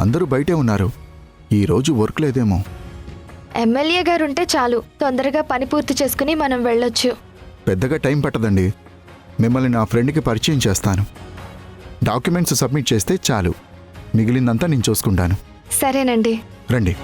అందరూ బయటే ఉన్నారు. ఈరోజు వర్క్ లేదేమో. ఎమ్మెల్యే గారుంటే చాలు, తొందరగా పని పూర్తి చేసుకుని మనం వెళ్ళొచ్చు. పెద్దగా టైం పట్టదండి. మిమ్మల్ని నా ఫ్రెండ్కి పరిచయం చేస్తాను. డాక్యుమెంట్స్ సబ్మిట్ చేస్తే చాలు, మిగిలిందంతా నేను చూసుకుంటాను. సరేనండి. రండి.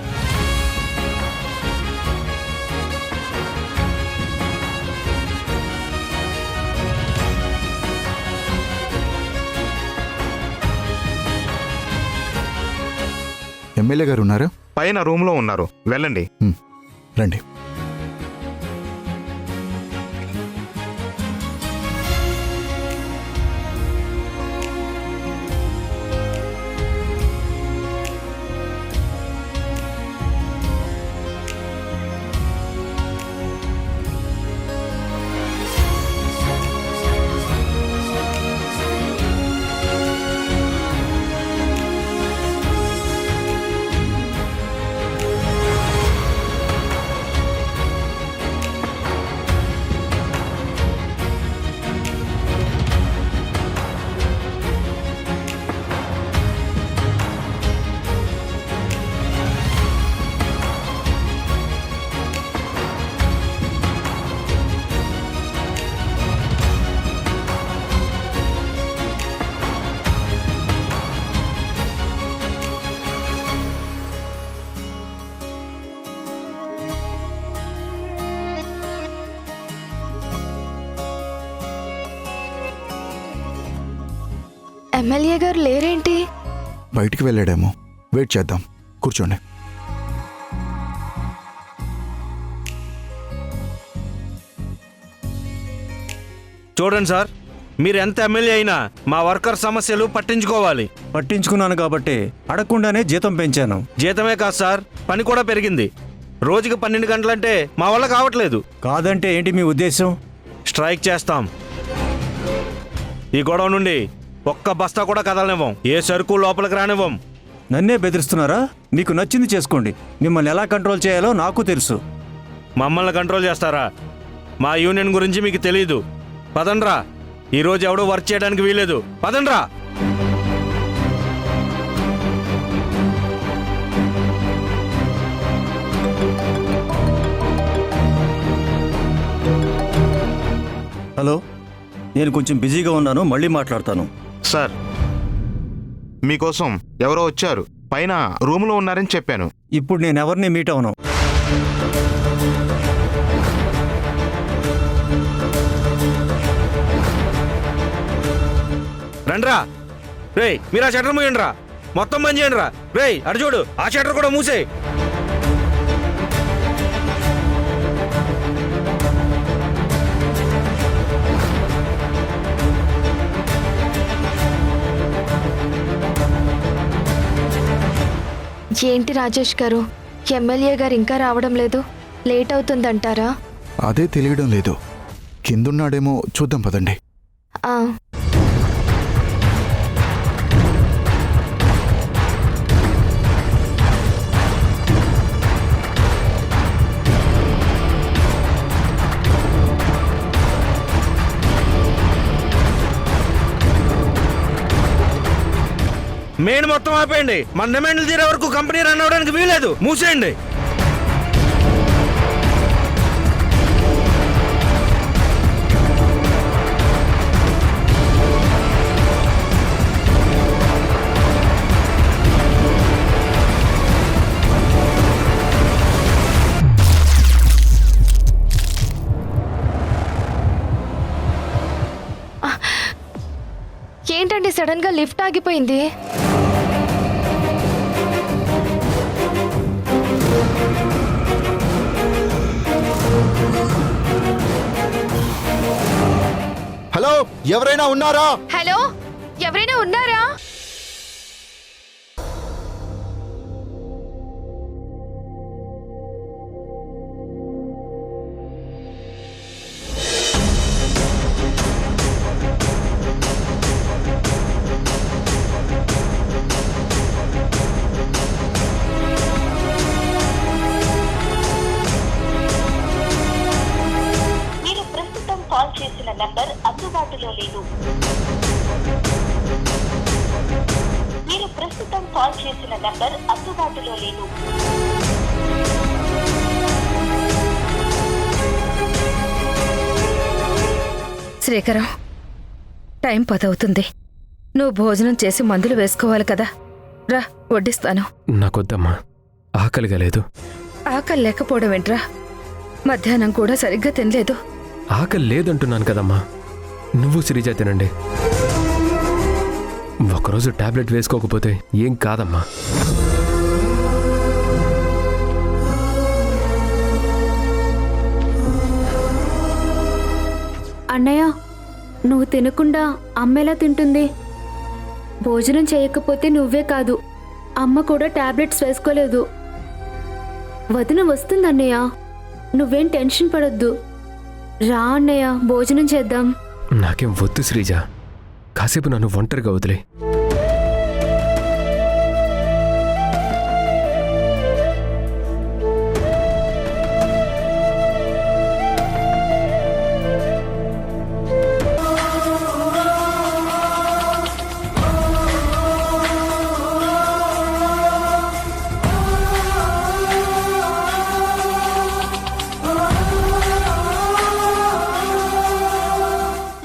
ఎమ్మెల్యే గారు ఉన్నారా? పైన రూమ్లో ఉన్నారు, వెళ్ళండి. రండి. ఎమ్మెల్యే గారు లేరేంటి? బయటికి వెళ్ళాడేమో. వెయిట్ చేద్దాం. కూర్చోండి. చూడండి సార్, మీరు ఎంత ఎమ్మెల్యే అయినా మా వర్కర్ సమస్యలు పట్టించుకోవాలి. పట్టించుకున్నాను కాబట్టి అడగకుండానే జీతం పెంచాను. జీతమే కాదు సార్, పని కూడా పెరిగింది. రోజుకి 12 గంటలంటే మా వల్ల కావట్లేదు. కాదంటే ఏంటి మీ ఉద్దేశం? స్ట్రైక్ చేస్తాం. ఈ గొడవ నుండి ఒక్క బస్తా కూడా కదలనివ్వం. ఏ సరుకు లోపలికి రానివ్వం. నన్నే బెదిరిస్తున్నారా? మీకు నచ్చింది చేసుకోండి. మిమ్మల్ని ఎలా కంట్రోల్ చేయాలో నాకు తెలుసు. మమ్మల్ని కంట్రోల్ చేస్తారా? మా యూనియన్ గురించి మీకు తెలీదు. పదండ్రా, ఈరోజు ఎవడో వర్క్ చేయడానికి వీలేదు. పదండ్రా. హలో, నేను కొంచెం బిజీగా ఉన్నాను, మళ్ళీ మాట్లాడతాను. సార్, మీకోసం ఎవరో వచ్చారు. పైన రూమ్లో ఉన్నారని చెప్పాను. ఇప్పుడు నేను ఎవరిని మీట్ అవను. రండ్రా. రేయ్, మీరు ఆ షట్టర్ మూయండి రా. మొత్తం బంద్ చేయండి రా. రేయ్, అటు చూడు, ఆ షట్టర్ కూడా మూసేయ్. ఏంటి రాజేష్ గారు, ఎమ్మెల్యే గారు ఇంకా రావడం లేదు? లేట్ అవుతుందంటారా? అదే తెలియడం లేదు. కిందున్నాడేమో చూద్దాం పదండి. ఆ, మెయిన్ మొత్తం ఆపేయండి. మన డిమాండ్లు తీరే వరకు కంపెనీ రన్ అవడానికి వీలేదు. మూసేయండి. ఏంటండి సడన్ గా లిఫ్ట్ ఆగిపోయింది? హలో, ఎవరైనా ఉన్నారా? హలో, ఎవరైనా ఉన్నారా? నంబర్ అందుబాటులో లేదు. మీరు ప్రస్తుతం కాల్ చేసిన నంబర్ అందుబాటులో లేదు. శ్రీకరం, టైం 10 అవుతుంది. నువ్వు భోజనం చేసి మందులు వేసుకోవాలి కదా. రా, వడ్డిస్తాను. నాకొద్దమ్మా, ఆకలిగా లేదు. ఆకలి లేకపోవడం ఏంట్రా? మధ్యాహ్నం కూడా సరిగ్గా తినలేదు. ఆకలి లేదంటున్నాను కదమ్మా. నువ్వు శ్రీజ తినండి. ఒకరోజు టాబ్లెట్ వేసుకోకపోతే ఏం కాదమ్మా. అన్నయ్య, నువ్వు తినకుండా అమ్మెలా తింటుంది? భోజనం చేయకపోతే నువ్వే కాదు, అమ్మ కూడా టాబ్లెట్స్ వేసుకోలేదు. వదిన వస్తుంది అన్నయ్య, నువ్వేం టెన్షన్ పడొద్దు. రా అన్నయ్య, భోజనం చేద్దాం. నాకేం వద్దు శ్రీజ, కాసేపు నన్ను ఒంటరిగా వదిలే.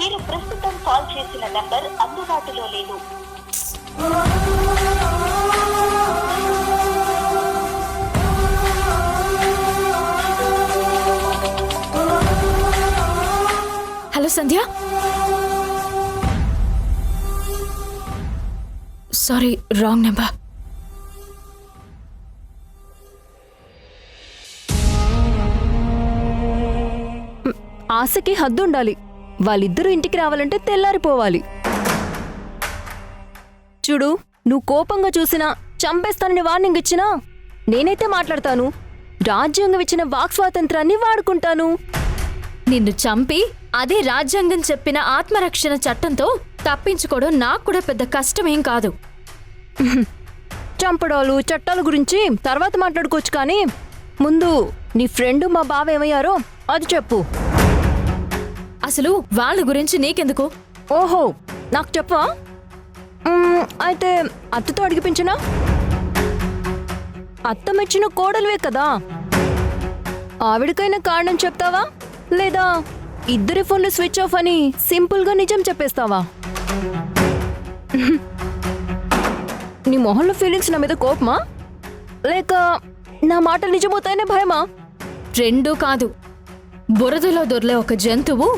మీరు ప్రస్తుతం కాల్ చేసిన నంబర్ అందుబాటులో లేదు. హలో సంధ్య, సారీ, రాంగ్ నెంబర్. ఆశకి హద్దుండాలి. వాళ్ళిద్దరూ ఇంటికి రావాలంటే తెల్లారిపోవాలి. చూడు, నువ్వు కోపంగా చూసినా, చంపేస్తానని వార్నింగ్ ఇచ్చినా నేనైతే మాట్లాడతాను. రాజ్యాంగం ఇచ్చిన వాక్ స్వాతంత్రాన్ని వాడుకుంటాను. నిన్ను చంపి అదే రాజ్యాంగం చెప్పిన ఆత్మరక్షణ చట్టంతో తప్పించుకోవడం నాకు కూడా పెద్ద కష్టమేం కాదు. చంపడాలు చట్టాల గురించి తర్వాత మాట్లాడుకోవచ్చు, కానీ ముందు నీ ఫ్రెండు మా బావ ఏమయ్యారో అది చెప్పు. అసలు వాళ్ళ గురించి నీకెందుకు? ఓహో, నాకు చెప్పవా? అయితే అత్తతో అడిగిపించనా? అత్త మెచ్చిన కోడలువే కదా, ఆవిడకైనా కారణం చెప్తావా, లేదా ఇద్దరి ఫోన్లు స్విచ్ ఆఫ్ అని సింపుల్గా నిజం చెప్పేస్తావా? నీ మొహంలో ఫీలింగ్స్ నా మీద కోపమా, లేక నా మాటలు నిజమవుతాయనే భయమా? రెండూ కాదు. బురదలో దొర్లే ఒక జంతువు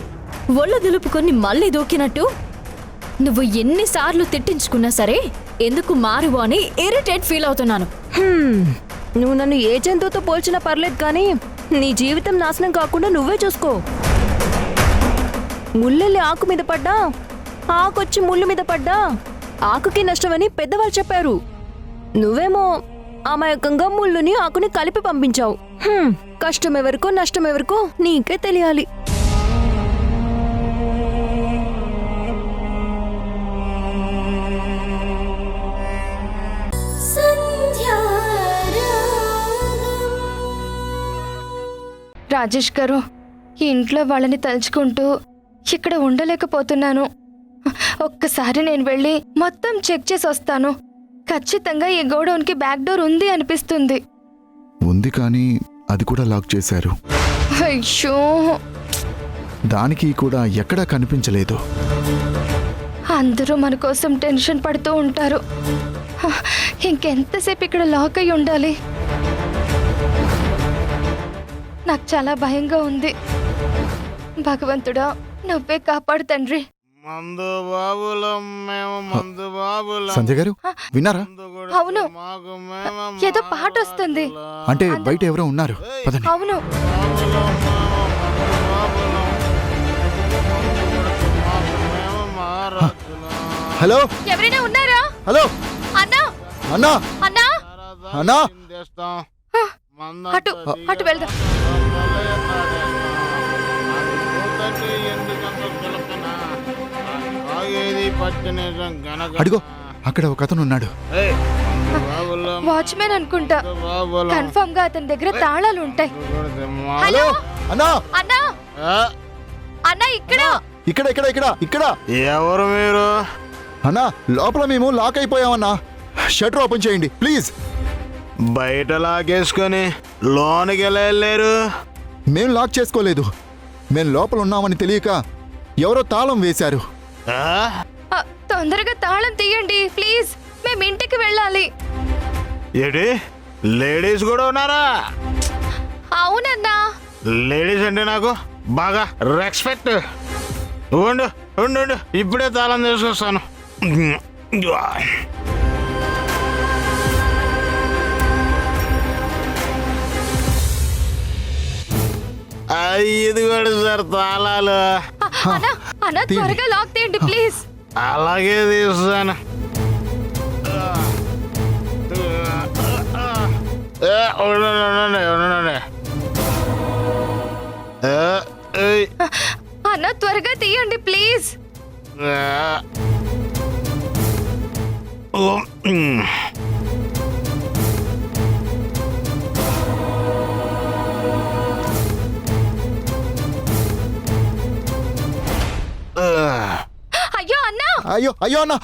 ఒళ్ళు దులుపుకొని మళ్ళీ దూకినట్టు నువ్వు ఎన్నిసార్లు తిట్టించుకున్నా సరే ఎందుకు మారువో అని ఇరిటేట్ ఫీల్ అవుతున్నాను. నువ్వు నన్ను ఏ జంతువుతో పోల్చినా పర్లేదు, కానీ నీ జీవితం నాశనం కాకుండా నువ్వే చూసుకో. ముళ్ళెళ్ళి ఆకు మీద పడ్డా, ఆకొచ్చి ముళ్ళు మీద పడ్డా ఆకుకి నష్టమని పెద్దవాళ్ళు చెప్పారు. నువ్వేమో అమాయకంగా ముళ్ళుని ఆకుని కలిపి పంపించావు. కష్టం ఎవరికో నష్టం ఎవరికో నీకే తెలియాలి. రాజేష్ గారు, ఈ ఇంట్లో వాళ్ళని తలుచుకుంటూ ఇక్కడ ఉండలేకపోతున్నాను. ఒక్కసారి నేను వెళ్ళి మొత్తం చెక్ చేసి వస్తాను. ఖచ్చితంగా ఈ గోడౌన్కి బ్యాక్ డోర్ ఉంది అనిపిస్తుంది. ఉంది, కానీ అది కూడా లాక్ చేశారు. అయ్యో, దానికి కూడా ఎక్కడా కనిపించలేదు. అందరూ మన కోసం టెన్షన్ పడుతూ ఉంటారు. ఇంకెంతసేపు ఇక్కడ లాక్ అయి ఉండాలి? నాకు చాలా భయంగా ఉంది. భగవంతుడా, నువ్వే కాపాడు తండ్రి. మందు బాబులం మేము, మందు బాబులం. సంజయ్ గారు, విన్నారా? అవును, ఏదో పాట వస్తుంది. అంటే బయట ఎవరో ఉన్నారు. పదండి. అవును, హలో, ఎవరైనా ఉన్నారా? హలో, అన్నా, అన్నా, అన్నా, అన్నా. అటు అటు వెళ్దాం. అడిగో, అక్కడ ఒక అతను ఉన్నాడు. వాచ్మెన్ అనుకుంటా. కన్ఫర్మ్ గా అతని దగ్గర తాళాలు ఉంటాయి. హలో అన్నా, అన్నా, అన్నా, ఇక్కడ ఇక్కడ ఇక్కడ ఇక్కడ ఇక్కడ ఎవరు మీరు? అన్నా, లోపల మేము లాక్ అయిపోయామన్నా. షటర్ ఓపెన్ చేయండి ప్లీజ్. బయట లాగేసుకొని లోనికి ఎలా వెళ్ళారు? మేం లాక్ చేసుకోలేదు. మేం లోపల ఉన్నామని తెలియక ఎవరో తాళం వేశారు. ఆ? తొందరగా తాళం తీయండి ప్లీజ్, మేము ఇంటికి వెళ్ళాలి. ఏంటి లేడీస్ కూడా ఉన్నారా? అవునన్నా. లేడీస్ అంటే నాకు బాగా రెస్పెక్ట్. ఉండు ఉండు ఉండు, ఇప్పుడే తాళం తీసుకొస్తాను. ఇదిగోడు సార్ తాళాలు. అన్నా త్వరగా లాక్ తీయండి ప్లీజ్. అలాగే తీస్తాను. ఉండండి ఉండండి. అన్నా త్వరగా తీయండి ప్లీజ్. అయ్యో అన్నా. అయ్యో అయ్యో అన్న.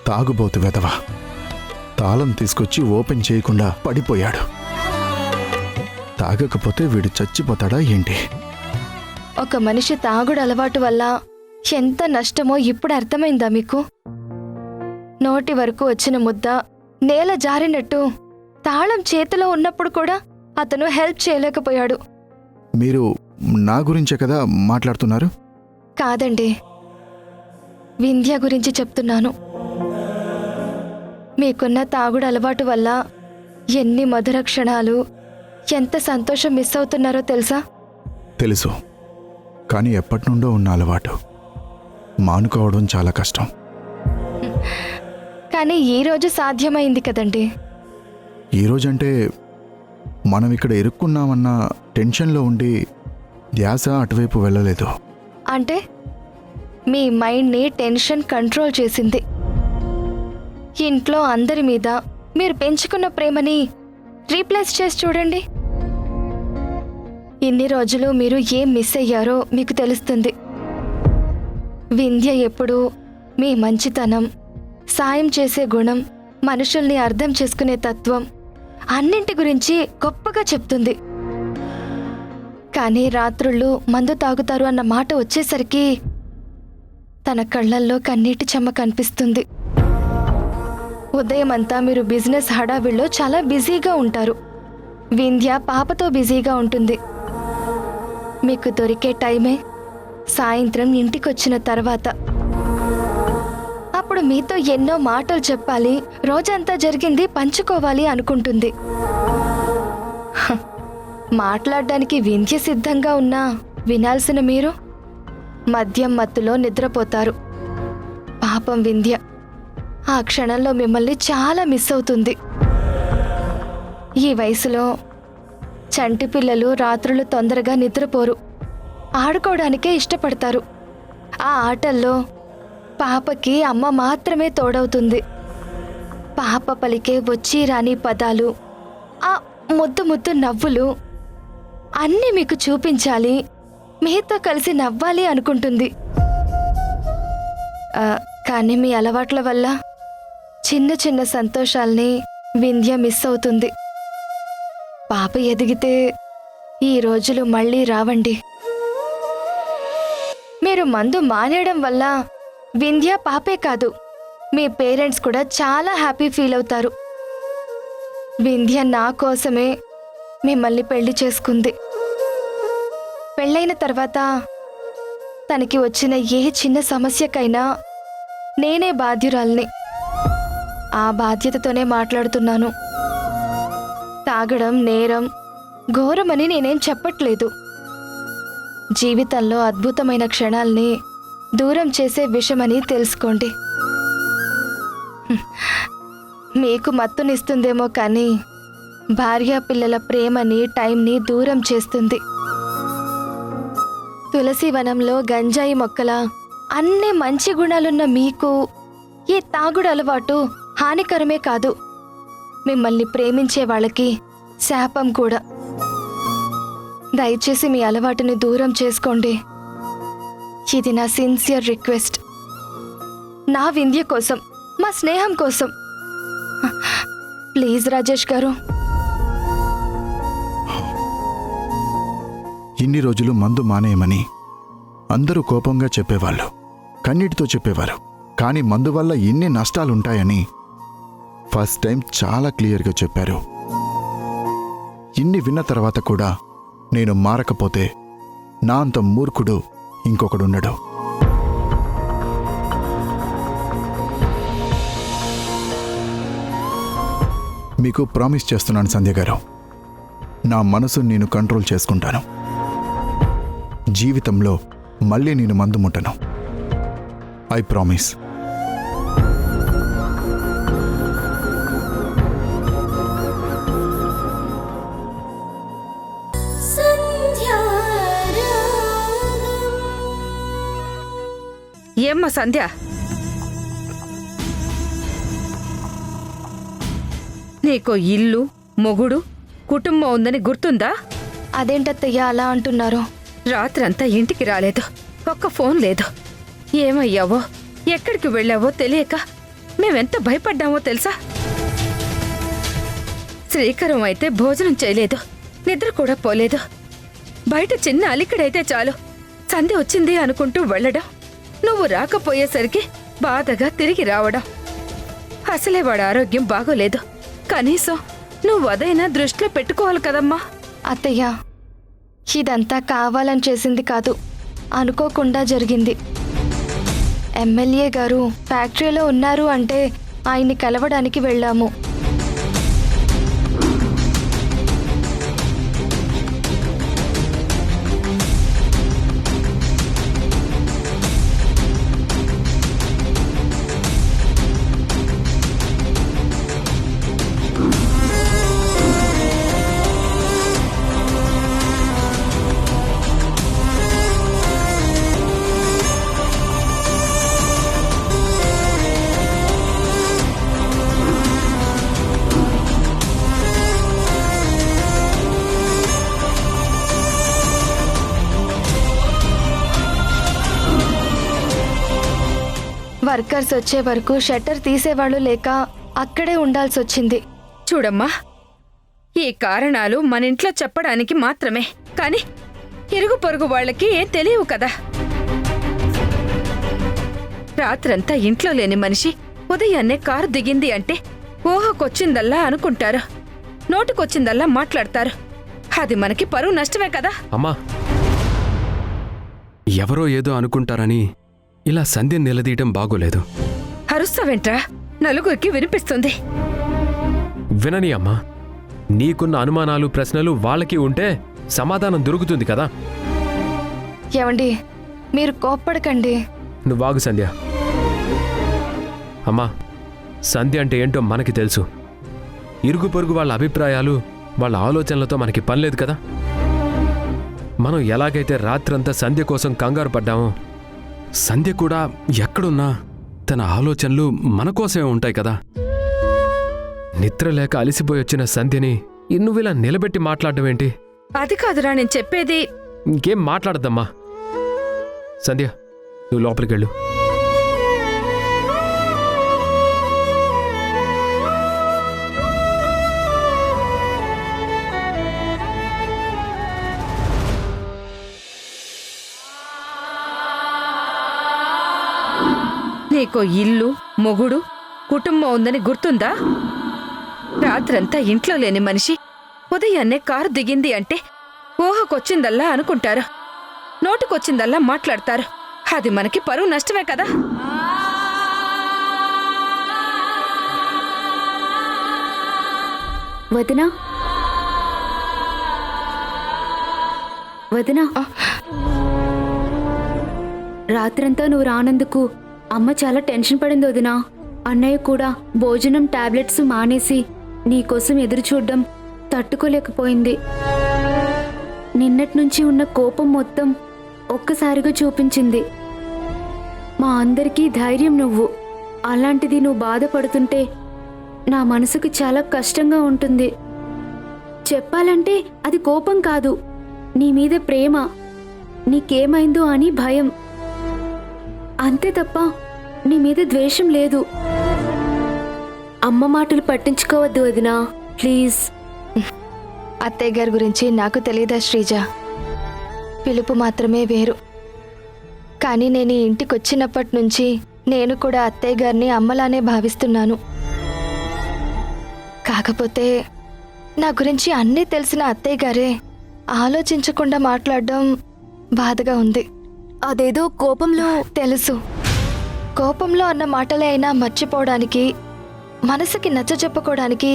తాగుబోతు వెధవ తాళం తీసుకొచ్చి ఓపెన్ చేయకుండా పడిపోయాడు. తాగకపోతే వీడు చచ్చిపోతాడా ఏంటి? ఒక మనిషి తాగుడు అలవాటు వల్ల ఎంత నష్టమో ఇప్పుడు అర్థమైందా మీకు? నోటి వరకు వచ్చిన ముద్ద నేల జారినట్టు తాళం చేతిలో ఉన్నప్పుడు కూడా అతను హెల్ప్ చేయలేకపోయాడు. మీరు నా గురించే కదా మాట్లాడుతున్నారు? కాదండి, వింధ్య గురించి చెప్తున్నాను. మీకున్న తాగుడు అలవాటు వల్ల ఎన్ని మధుర క్షణాలు, ఎంత సంతోషం మిస్ అవుతున్నారో తెలుసా? తెలుసు, కానీ ఎప్పటి నుండో ఉన్న అలవాటు మానుకోవడం చాలా కష్టం. కానీ ఈరోజు సాధ్యమైంది కదండి. ఈరోజంటే మనం ఇక్కడ ఇరుక్కున్నామన్న టెన్షన్లో ఉండి ధ్యాస అటువైపు వెళ్ళలేదు. అంటే మీ మైండ్ని టెన్షన్ కంట్రోల్ చేసింది. ఇంట్లో అందరి మీద మీరు పెంచుకున్న ప్రేమని రీప్లేస్ చేసి చూడండి. ఇన్ని రోజులు మీరు ఏం మిస్ అయ్యారో మీకు తెలుస్తుంది. వింధ్య ఎప్పుడూ మీ మంచితనం, సాయం చేసే గుణం, మనుషుల్ని అర్థం చేసుకునే తత్వం అన్నింటి గురించి గొప్పగా చెప్తుంది. కానీ రాత్రుళ్ళు మందు తాగుతారు అన్న మాట వచ్చేసరికి తన కళ్ళల్లో కన్నీటి చెమ్మ కనిపిస్తుంది. ఉదయమంతా మీరు బిజినెస్ హడావిడిలో చాలా బిజీగా ఉంటారు. వింధ్య పాపతో బిజీగా ఉంటుంది. మీకు దొరికే టైమే సాయంత్రం ఇంటికొచ్చిన తర్వాత. అప్పుడు మీతో ఎన్నో మాటలు చెప్పాలి, రోజంతా జరిగింది పంచుకోవాలి అనుకుంటుంది. మాట్లాడడానికి వింధ్య సిద్ధంగా ఉన్నా వినాల్సిన మీరు మద్యం మత్తులో నిద్రపోతారు. పాపం వింధ్య ఆ క్షణంలో మిమ్మల్ని చాలా మిస్ అవుతుంది. ఈ వయసులో చంటి పిల్లలు రాత్రులు తొందరగా నిద్రపోరు, ఆడుకోవడానికే ఇష్టపడతారు. ఆ ఆటల్లో పాపకి అమ్మ మాత్రమే తోడవుతుంది. పాప పలికే వచ్చి రాని పదాలు, ఆ ముద్దు ముద్దు నవ్వులు అన్నీ మీకు చూపించాలి, మీతో కలిసి నవ్వాలి అనుకుంటుంది. కానీ మీ అలవాట్ల వల్ల చిన్న చిన్న సంతోషాల్ని వింధ్య మిస్ అవుతుంది. పాప ఎదిగితే ఈ రోజులు మళ్ళీ రావండి. మీరు మందు మానేయడం వల్ల వింధ్య పాపే కాదు, మీ పేరెంట్స్ కూడా చాలా హ్యాపీ ఫీల్ అవుతారు. వింధ్య నా కోసమే మిమ్మల్ని పెళ్లి చేసుకుంది. పెళ్ళైన తర్వాత తనకి వచ్చిన ఏ చిన్న సమస్యకైనా నేనే బాధ్యురాల్ని. ఆ బాధ్యతతోనే మాట్లాడుతున్నాను. తాగడం నేరం, ఘోరమని నేనేం చెప్పట్లేదు. జీవితంలో అద్భుతమైన క్షణాల్ని దూరం చేసే విషమని తెలుసుకోండి. మీకు మత్తునిస్తుందేమో కానీ భార్యాపిల్లల ప్రేమని టైంని దూరం చేస్తుంది. తులసి వనంలో గంజాయి మొక్కల అన్ని మంచి గుణాలున్న మీకు ఈ తాగుడు అలవాటు హానికరమే కాదు, మిమ్మల్ని ప్రేమించే వాళ్ళకి శాపం కూడా. దయచేసి మీ అలవాటుని దూరం చేసుకోండి. ఇది నా సిన్సియర్ రిక్వెస్ట్. నా వింధ్య కోసం, మా స్నేహం కోసం. ప్లీజ్ రాజేష్ గారు. ఇన్ని రోజులు మందు మానేయమని అందరూ కోపంగా చెప్పేవాళ్ళు, కన్నీటితో చెప్పేవారు. కానీ మందు వల్ల ఎన్ని నష్టాలుంటాయని ఫస్ట్ టైం చాలా క్లియర్గా చెప్పారు. ఇన్ని విన్న తర్వాత కూడా నేను మారకపోతే నా అంత మూర్ఖుడు ఇంకొకడుండడు. మీకు ప్రామిస్ చేస్తున్నాను సంధ్య గారు, నా మనసు నేను కంట్రోల్ చేసుకుంటాను. జీవితంలో మళ్ళీ నేను మందు ముట్టను. I promise. ఏమ్మా సంధ్య, నీకో ఇల్లు, మొగుడు, కుటుంబం ఉందని గుర్తుందా? అదేంటత్తయ్య అలా అంటున్నారు? రాత్రంతా ఇంటికి రాలేదు, ఒక్క ఫోన్ లేదు. ఏమయ్యావో, ఎక్కడికి వెళ్ళావో తెలియక మేమెంత భయపడ్డామో తెలుసా? శ్రీకరం అయితే భోజనం చేయలేదు, నిద్ర కూడా పోలేదు. బయట చిన్న అలికిడైతే చాలు సంధ్య వచ్చింది అనుకుంటూ వెళ్ళడం, నువ్వు రాకపోయేసరికి బాధగా తిరిగి రావడం. అసలే వాడి ఆరోగ్యం బాగోలేదు. కనీసం నువ్వు అదైనా దృష్టిలో పెట్టుకోవాలి కదమ్మా. అత్తయ్య, ఇదంతా కావాలని చేసింది కాదు, అనుకోకుండా జరిగింది. ఎమ్మెల్యే గారు ఫ్యాక్టరీలో ఉన్నారు అంటే ఆయన్ని కలవడానికి వెళ్ళాము. వర్కర్స్ వచ్చే వరకు షట్టర్ తీసేవాళ్ళు లేక అక్కడే ఉండాల్సి వచ్చింది. చూడమ్మా, ఈ కారణాలు మన ఇంట్లో చెప్పడానికి మాత్రమే, కానీ ఇరుగు పొరుగు వాళ్ళకి ఏం తెలియవు కదా. రాత్రంతా ఇంట్లో లేని మనిషి ఉదయాన్నే కారు దిగింది అంటే ఊహకొచ్చిందల్లా అనుకుంటారు, నోటికొచ్చిందల్లా మాట్లాడతారు. అది మనకి పరువు నష్టమే కదా. అమ్మా, ఎవరో ఏదో అనుకుంటారని ఇలా సంధ్యను నిలదీయటం బాగోలేదు. అరుస్తావేంట్రా? నలుగురికి వినిపిస్తుంది. వినని అమ్మా, నీకున్న అనుమానాలు, ప్రశ్నలు వాళ్ళకి ఉంటే సమాధానం దొరుకుతుంది కదా. ఏమండి, మీరు కోప్పడకండి. నువ్వాగు సంధ్య. అమ్మా, సంధ్య అంటే ఏంటో మనకి తెలుసు. ఇరుగు పొరుగు వాళ్ళ అభిప్రాయాలు, వాళ్ళ ఆలోచనలతో మనకి పనిలేదు కదా. మనం ఎలాగైతే రాత్రంతా సంధ్య కోసం కంగారు పడ్డామో, సంధ్య కూడా ఎక్కడున్నా తన ఆలోచనలు మన కోసమే ఉంటాయి కదా. నిద్ర లేక అలిసిపోయి వచ్చిన సంధ్యని నువ్విలా నిలబెట్టి మాట్లాడడం ఏంటి? అది కాదురా నేను చెప్పేది. ఇంకేం మాట్లాడద్దమ్మా. సంధ్య, నువ్వు లోపలికెళ్ళు. నీకో ఇల్లు, మొగుడు, కుటుంబం ఉందని గుర్తుందా? రాత్రంతా ఇంట్లో లేని మనిషి ఉదయాన్నే కారు దిగింది అంటే ఊహకొచ్చిందల్లా అనుకుంటారు, నోటికొచ్చిందల్లా మాట్లాడతారు. అది మనకి పరువు నష్టమే కదా. వదినా, వదినా, రాత్రంతా నువ్వు రానందుకు అమ్మ చాలా టెన్షన్ పడింది వదినా. అన్నయ్య కూడా భోజనం టాబ్లెట్స్ మానేసి నీకోసం ఎదురు చూడ్డం తట్టుకోలేకపోయింది. నిన్నటి నుంచి ఉన్న కోపం మొత్తం ఒక్కసారిగా చూపించింది. మా అందరికీ ధైర్యం నువ్వు. అలాంటిది నువ్వు బాధపడుతుంటే నా మనసుకు చాలా కష్టంగా ఉంటుంది. చెప్పాలంటే అది కోపం కాదు, నీ మీద ప్రేమ. నీకేమైందో అని భయం, అంతే తప్ప నీ మీద ద్వేషం లేదు. అమ్మ మాటలు పట్టించుకోవద్దు వదినా, ప్లీజ్. అత్తయ్య గారి గురించి నాకు తెలియదా శ్రీజ? పిలుపు మాత్రమే వేరు. కానీ నేను ఈ ఇంటికి వచ్చినప్పటి నుంచి నేను కూడా అత్తయ్య గారిని అమ్మలానే భావిస్తున్నాను. కాకపోతే నా గురించి అన్నీ తెలిసిన అత్తయ్య గారే ఆలోచించకుండా మాట్లాడడం బాధగా ఉంది. అదేదో కోపంలో. తెలుసు, కోపంలో అన్న మాటలే అయినా మర్చిపోవడానికి, మనసుకి నచ్చజెప్పుకోవడానికి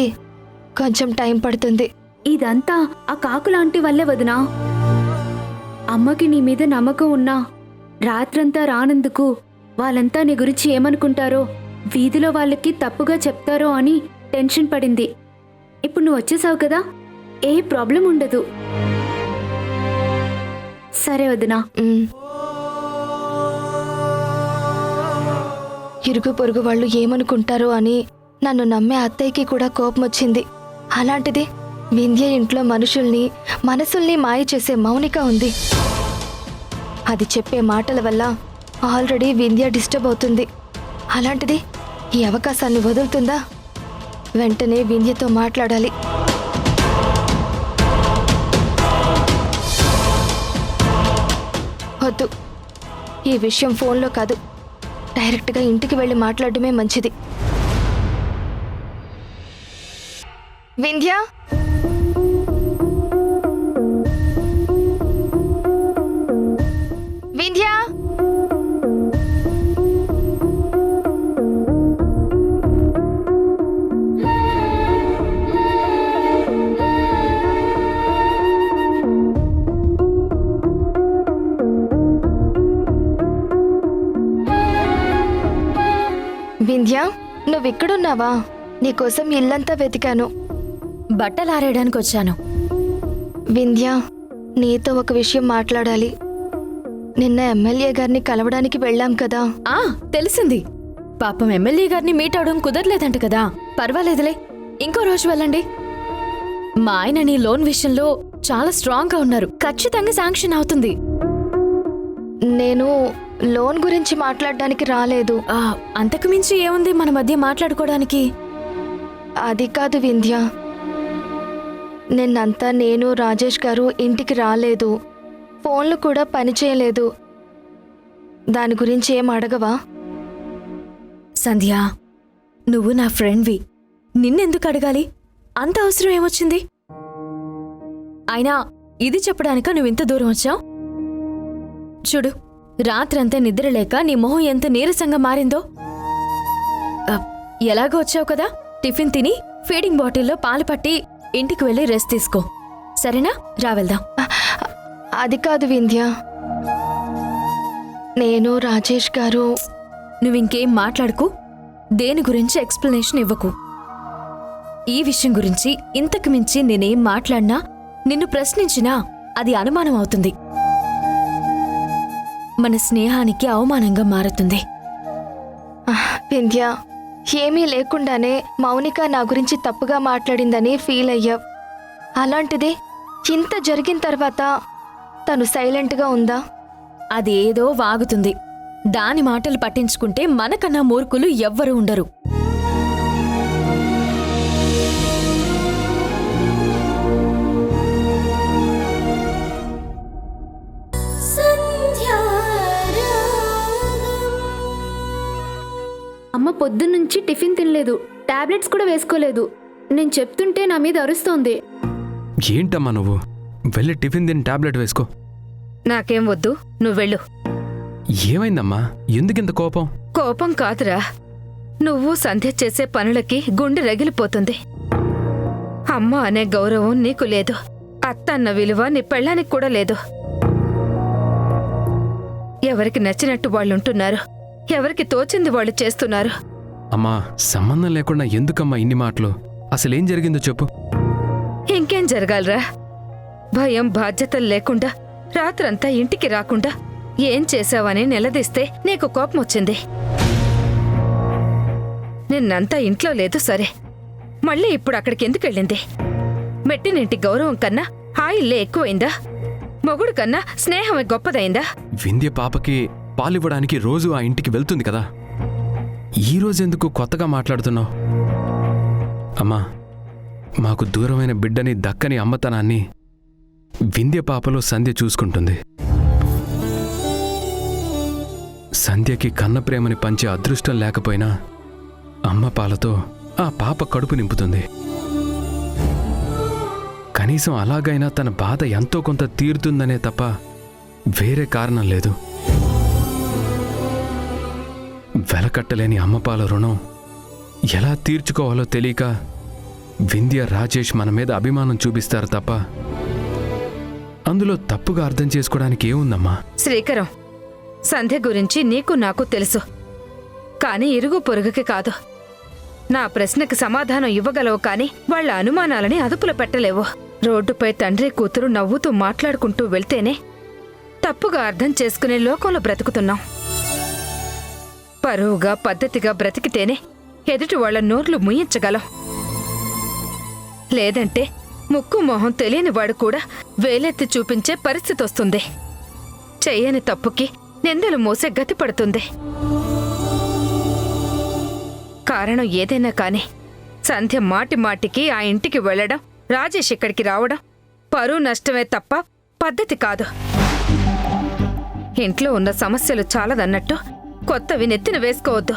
కొంచెం టైం పడుతుంది. ఇదంతా ఆ కాకులాంటి వల్లే వదినా. అమ్మకి నీ మీద నమ్మకం ఉన్నా రాత్రంతా రానందుకు వాళ్ళంతా నీ గురించి ఏమనుకుంటారో, వీధిలో వాళ్ళకి తప్పుగా చెప్తారో అని టెన్షన్ పడింది. ఇప్పుడు నువ్వు వచ్చేసావు కదా, ఏ ప్రాబ్లం ఉండదు. సరే వదినా. ఇరుగు పొరుగు వాళ్ళు ఏమనుకుంటారో అని నన్ను నమ్మే అత్తయ్యకి కూడా కోపం వచ్చింది. అలాంటిది వింధ్య ఇంట్లో మనుషుల్ని మనసుల్ని మాయ చేసే మౌనిక ఉంది. అది చెప్పే మాటల వల్ల ఆల్రెడీ వింధ్య డిస్టర్బ్ అవుతుంది. అలాంటిది ఈ అవకాశాన్ని వదులుతుందా? వెంటనే వింధ్యతో మాట్లాడాలి. వద్దు, ఈ విషయం ఫోన్లో కాదు, డైరెక్ట్గా ఇంటికి వెళ్ళి మాట్లాడడమే మంచిది. వింధ్య, వింధ్య, వింధ్య, నువ్విక్కడున్నావా? నీకోసం ఇల్లంతా వెతికాను. బట్టలారేయడానికి వచ్చాను. వింధ్య, నీతో ఒక విషయం మాట్లాడాలి. నిన్న ఎమ్మెల్యే గారిని కలవడానికి వెళ్ళాం కదా. తెలిసింది. పాపం ఎమ్మెల్యే గారిని మీట్ అవడం కుదరలేదంట కదా. పర్వాలేదులే, ఇంకో రోజు వెళ్ళండి. మా ఆయన నీ లోన్ విషయంలో చాలా స్ట్రాంగ్ గా ఉన్నారు. ఖచ్చితంగా శాంక్షన్ అవుతుంది. నేను లోన్ గురించి మాట్లాడడానికి రాలేదు. అంతకు మించి ఏముంది మన మధ్య మాట్లాడుకోవడానికి? అది కాదు వింధ్య, నిన్నంతా నేను రాజేష్ గారు ఇంటికి రాలేదు, ఫోన్లు కూడా పనిచేయలేదు. దాని గురించి ఏం అడగవా? సంధ్య, నువ్వు నా ఫ్రెండ్వి, నిన్నెందుకు అడగాలి? అంత అవసరం ఏమొచ్చింది? అయినా ఇది చెప్పడానిక నువ్వింత దూరం వచ్చావు? చూడు, రాత్రంతా నిద్రలేక నీ మొహం ఎంత నీరసంగా మారిందో. ఎలాగో వచ్చావు కదా, టిఫిన్ తిని ఫీడింగ్ బాటిల్లో పాలు పట్టి ఇంటికి వెళ్ళి రెస్ట్ తీసుకో, సరేనా? రావెళ్దాం. అది కాదు వింధ్య, నేను రాజేష్ గారు. నువ్వింకేం మాట్లాడుకు, దేని గురించి ఎక్స్ప్లెనేషన్ ఇవ్వకు. ఈ విషయం గురించి ఇంతకు మించి నేనేం మాట్లాడినా, నిన్ను ప్రశ్నించినా అది అనుమానం అవుతుంది. మన స్నేహానికి అవమానంగా మారుతుంది. వింధ్య, ఏమీ లేకుండానే మౌనిక నా గురించి తప్పుగా మాట్లాడిందని ఫీల్ అయ్యావు. అలాంటిది ఇంత జరిగిన తర్వాత తను సైలెంట్గా ఉందా? అదేదో వాగుతుంది. దాని మాటలు పట్టించుకుంటే మనకన్నా మూర్ఖులు ఎవ్వరూ ఉండరు. అమ్మ పొద్దున్నుంచి టిఫిన్ తినలేదు, టాబ్లెట్స్ కూడా వేసుకోలేదు. నేను చెప్తుంటే నా మీద అరుస్తోంది. ఏంటమ్మా నువ్వు? వెళ్ళి టిఫిన్ తిని టాబ్లెట్ వేసుకో. నాకేం వద్దు, నువ్వెళ్ళు. ఏమైందమ్మా, ఎందుకింత కోపం? కోపం కాదురా, నువ్వు సంధ్య చేసే పనులకి గుండె రగిలిపోతుంది. అమ్మ అనే గౌరవం నీకు లేదు, అత్త అన్న విలువ నీ పెళ్ళానికి కూడా లేదు. ఎవరికి నచ్చినట్టు వాళ్ళుంటున్నారు, ఎవరికి తోచింది వాళ్ళు చేస్తున్నారు. అమ్మా, సంబంధం లేకుండా ఎందుకమ్మా ఇన్ని మాటలు? అసలేం జరిగిందో చెప్పు. ఇంకేం జరగాలరా? భయం బాధ్యతలు లేకుండా రాత్రంతా ఇంటికి రాకుండా ఏం చేశావని నిలదీస్తే నీకు కోపం వచ్చింది. నిన్నంతా ఇంట్లో లేదు సరే, మళ్ళీ ఇప్పుడు అక్కడికి ఎందుకు వెళ్ళింది? మెట్టినింటి గౌరవం కన్నా ఆ ఇల్లే ఎక్కువైందా? మొగుడు కన్నా స్నేహమే గొప్పదైందా? వింధ్య పాపకి పాలివ్వడానికి రోజు ఆ ఇంటికి వెళ్తుంది కదా, ఈ రోజెందుకు కొత్తగా మాట్లాడుతున్నావు? అమ్మా, మాకు దూరమైన బిడ్డని దక్కని అమ్మతనాన్ని వింధ్య పాపలో సంధ్య చూసుకుంటుంది. సంధ్యకి కన్న ప్రేమని పంచే అదృష్టం లేకపోయినా అమ్మ పాలతో ఆ పాప కడుపు నింపుతుంది. కనీసం అలాగైనా తన బాధ ఎంతో కొంత తీరుతుందనే తప్ప వేరే కారణం లేదు. వెలకట్టలేని అమ్మపాల రుణం ఎలా తీర్చుకోవాలో తెలియక వింధ్య, రాజేష్ మన మీద అభిమానం చూపిస్తారు తప్ప అందులో తప్పుగా అర్థం చేసుకోవడానికి ఏముందమ్మా? శ్రీకరం, సంధ్య గురించి నీకు నాకు తెలుసు, కాని ఇరుగు పొరుగుకి కాదు. నా ప్రశ్నకి సమాధానం ఇవ్వగలవు కాని వాళ్ళ అనుమానాలని అదుపులో పెట్టలేవు. రోడ్డుపై తండ్రి కూతురు నవ్వుతూ మాట్లాడుకుంటూ వెళ్తేనే తప్పుగా అర్థం చేసుకునే లోకంలో బ్రతుకుతున్నాం. పరువుగా పద్ధతిగా బ్రతికితేనే ఎదుటి వాళ్ల నోర్లు ముయించగలం. లేదంటే ముక్కు మొహం తెలియనివాడు కూడా వేలెత్తి చూపించే పరిస్థితి వస్తుంది. చెయ్యని తప్పుకి నిందలు మోసే గతి పడుతుంది. కారణం ఏదైనా కాని సంధ్య మాటి మాటికి ఆ ఇంటికి వెళ్లడం, రాజేష్ ఇక్కడికి రావడం పరువు నష్టమే తప్ప పద్ధతి కాదు. ఇంట్లో ఉన్న సమస్యలు చాలదన్నట్టు కొత్తవి నెత్తిన వేసుకోవద్దు.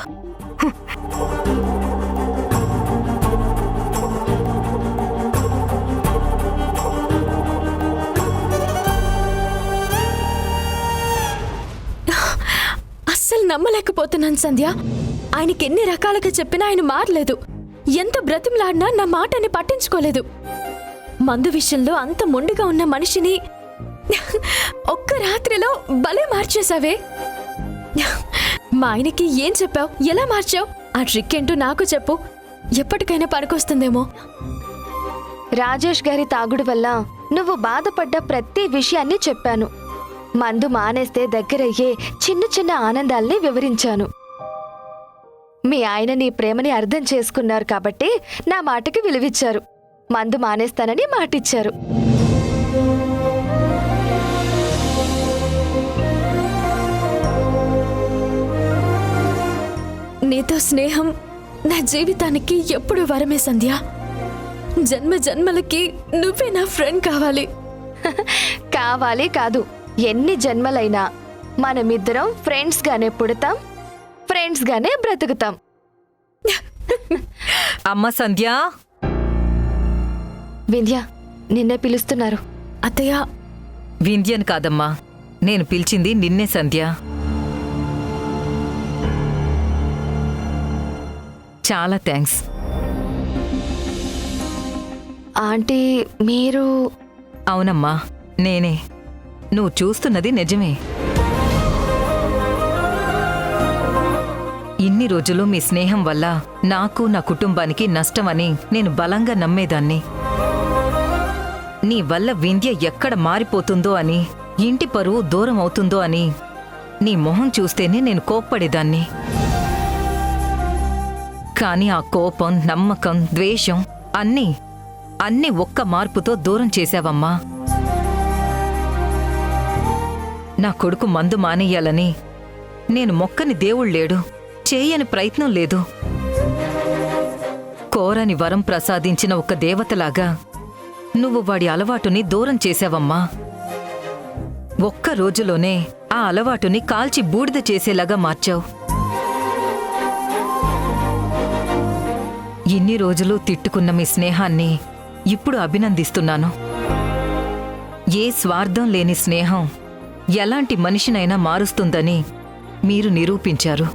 అస్సలు నమ్మలేకపోతున్నాను సంధ్య. ఆయనకి ఎన్ని రకాలుగా చెప్పినా ఆయన మారలేదు. ఎంత బ్రతిమలాడినా నా మాటని పట్టించుకోలేదు. మందు విషయంలో అంత మొండిగా ఉన్న మనిషిని ఒక్క రాత్రిలో భలే మార్చేశావే. మా ఆయనకి ఏం చెప్పావు? ఎలా మార్చావు? ఆ ట్రిక్ ఏంటో నాకు చెప్పు, ఎప్పటికైనా పనికొస్తుందేమో. రాజేష్ గారి తాగుడు వల్ల నువ్వు బాధపడ్డ ప్రతి విషయాన్ని చెప్పాను. మందు మానేస్తే దగ్గరయ్యే చిన్న చిన్న ఆనందాల్ని వివరించాను. మీ ఆయన నీ ప్రేమని అర్థం చేసుకున్నారు కాబట్టి నా మాటకి విలువిచ్చారు. మందు మానేస్తానని మాటిచ్చారు. నీతో స్నేహం నా జీవితానికి ఎప్పుడు వరమే సంధ్య. జన్మ జన్మలకి నువ్వే నా ఫ్రెండ్ కావాలి. కావాలి కాదు, ఎన్ని జన్మలైనా మనమిద్దరం ఫ్రెండ్స్ గానే పుడతాం, ఫ్రెండ్స్ గానే బ్రతుకుతాం. అమ్మ సంధ్య. వింధ్య, నిన్నే పిలుస్తున్నారు. అత్తయ్య. వింధ్యను కాదమ్మా, నేను పిలిచింది నిన్నే సంధ్య. చాలా థ్యాంక్స్. ఆంటీ, మీరు? అవునమ్మా, నేనే. నువ్వు చూస్తున్నది నిజమే. ఇన్ని రోజులు మీ స్నేహం వల్ల నాకు, నా కుటుంబానికి నష్టమని నేను బలంగా నమ్మేదాన్ని. నీ వల్ల వింధ్య ఎక్కడ మారిపోతుందో అని, ఇంటి పరువు దూరం అవుతుందో అని నీ మొహం చూస్తేనే నేను కోప్పడేదాన్ని. కాని ఆ కోపం, నమ్మకం, ద్వేషం అన్నీ ఒక్క మార్పుతో దూరం చేశావమ్మా. నా కొడుకు మందు మానేయాలని నేను మొక్కని దేవుళ్ళేడు, చేయని ప్రయత్నం లేదు. కోరని వరం ప్రసాదించిన ఒక దేవతలాగా నువ్వు వాడి అలవాటుని దూరం చేశావమ్మా. ఒక్క రోజులోనే ఆ అలవాటుని కాల్చి బూడిద చేసేలాగా మార్చావు. ఇన్ని రోజులు తిట్టుకున్న మీ స్నేహాన్ని ఇప్పుడు అభినందిస్తున్నాను. ఏ స్వార్థం లేని స్నేహం ఎలాంటి మనిషినైనా మారుస్తుందని మీరు నిరూపించారు.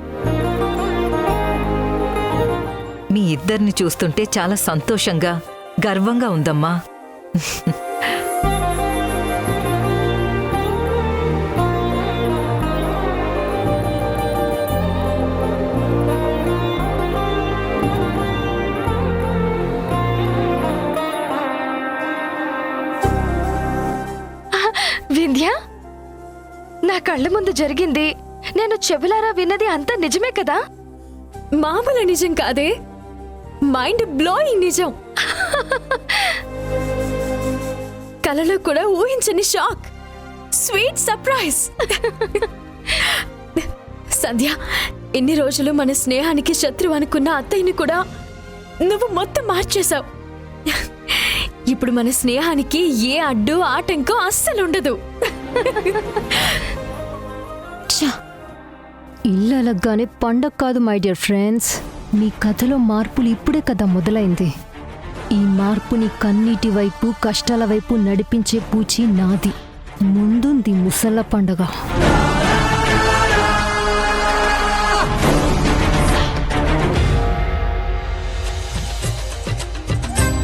మీ ఇద్దరిని చూస్తుంటే చాలా సంతోషంగా, గర్వంగా ఉందమ్మా. నా కళ్ళ ముందు జరిగింది, నేను చెవులారా విన్నది అంతా నిజమే కదా? మామూలు నిజం కాదే, మైండ్ బ్లోయింగ్ నిజం. కలలో కూడా ఊహించని షాక్, స్వీట్ సర్ప్రైజ్. సంధ్య, ఎన్ని రోజులు మన స్నేహానికి శత్రువు అనుకున్న అత్తయ్యని కూడా నువ్వు మొత్తం మార్చేశావు. ఇప్పుడు మన స్నేహానికి ఏ అడ్డు ఆటంకం అస్సలు ఉండదు. ఇల్లు అలగ్గానే పండగ కాదు మై డియర్ ఫ్రెండ్స్. మీ కథలో మార్పులు ఇప్పుడే కదా మొదలైంది. ఈ మార్పుని కన్నీటి వైపు, కష్టాల వైపు నడిపించే పూచి నాది. ముందుంది ముసళ్ళ పండగ.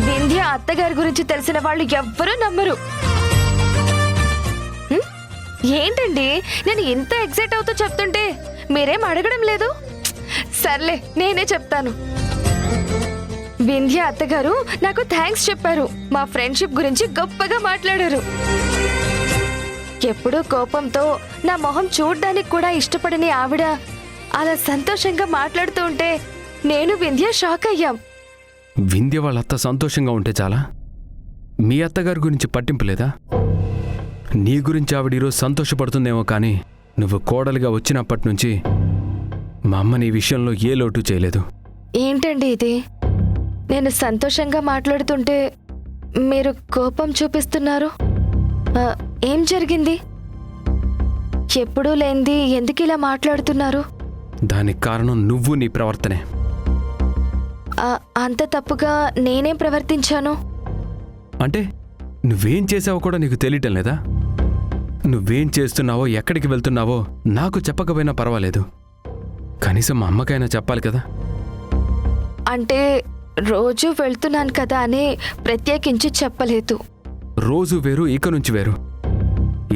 వింధ్య అత్తగారి గురించి తెలిసిన వాళ్ళు ఎవ్వరూ నమ్మరు. ఏంటండి, నేను ఇంత ఎక్సైట్ అవుతూ చెప్తుంటే మీరేం అడగడం లేదు? సర్లే, నేనే చెప్తాను. వింధ్య అత్తగారు నాకు థ్యాంక్స్ చెప్పారు. మా ఫ్రెండ్షిప్ గురించి గొప్పగా మాట్లాడారు. ఎప్పుడూ కోపంతో నా మొహం చూడ్డానికి కూడా ఇష్టపడని ఆవిడ అలా సంతోషంగా మాట్లాడుతూ ఉంటే నేను వింధ్య షాక్ అయ్యాం. వింధ్య వాళ్ళ అత్త సంతోషంగా ఉంటే చాలా? మీ అత్తగారి గురించి పట్టింపు లేదా? నీ గురించి ఆవిడ ఈరోజు సంతోషపడుతుందేమో, కానీ నువ్వు కోడలిగా వచ్చినప్పటి నుంచి మా అమ్మ నీ విషయంలో ఏ లోటు చేయలేదు. ఏంటండి ఇది? నేను సంతోషంగా మాట్లాడుతుంటే మీరు కోపం చూపిస్తున్నారు. ఏం జరిగింది? ఎప్పుడూ లేనిది ఎందుకు ఇలా మాట్లాడుతున్నారు? దానికి కారణం నువ్వు, నీ ప్రవర్తనే. అంత తప్పుగా నేనేం ప్రవర్తించాను? అంటే నువ్వేం చేసావో కూడా నీకు తెలియటం లేదా? నువ్వేం చేస్తున్నావో, ఎక్కడికి వెళ్తున్నావో నాకు చెప్పకపోయినా పర్వాలేదు, కనీసం మా అమ్మకైనా చెప్పాలి కదా. అంటే రోజు వెళ్తున్నాను కదా అని ప్రత్యేకించి చెప్పలేదు. రోజు వేరు, ఇక నుంచి వేరు.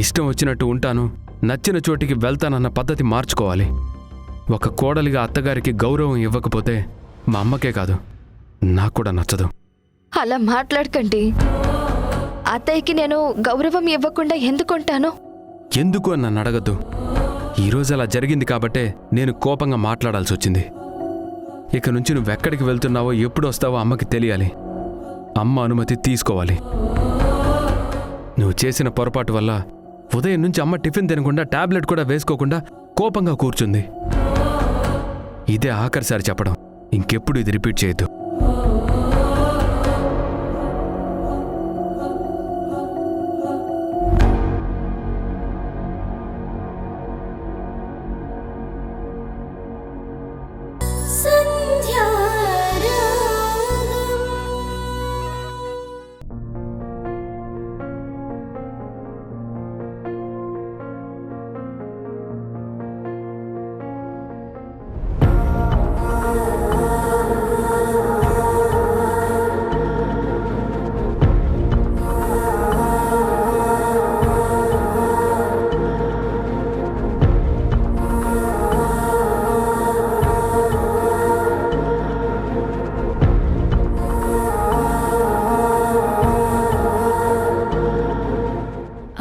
ఇష్టం వచ్చినట్టు ఉంటాను, నచ్చిన చోటికి వెళ్తానన్న పద్ధతి మార్చుకోవాలి. ఒక కోడలిగా అత్తగారికి గౌరవం ఇవ్వకపోతే మా అమ్మకే కాదు, నాకు కూడా నచ్చదు. అలా మాట్లాడకండి. అత్తయ్యకి నేను గౌరవం ఇవ్వకుండా ఎందుకుంటాను? ఎందుకు అని నన్ను అడగద్దు. ఈరోజు అలా జరిగింది కాబట్టే నేను కోపంగా మాట్లాడాల్సి వచ్చింది. ఇక నుంచి నువ్వెక్కడికి వెళ్తున్నావో, ఎప్పుడు వస్తావో అమ్మకి తెలియాలి. అమ్మ అనుమతి తీసుకోవాలి. నువ్వు చేసిన పొరపాటు వల్ల ఉదయం నుంచి అమ్మ టిఫిన్ తినకుండా, టాబ్లెట్ కూడా వేసుకోకుండా కోపంగా కూర్చుంది. ఇదే ఆఖరిసారి చెప్పడం, ఇంకెప్పుడు ఇది రిపీట్ చేయొద్దు.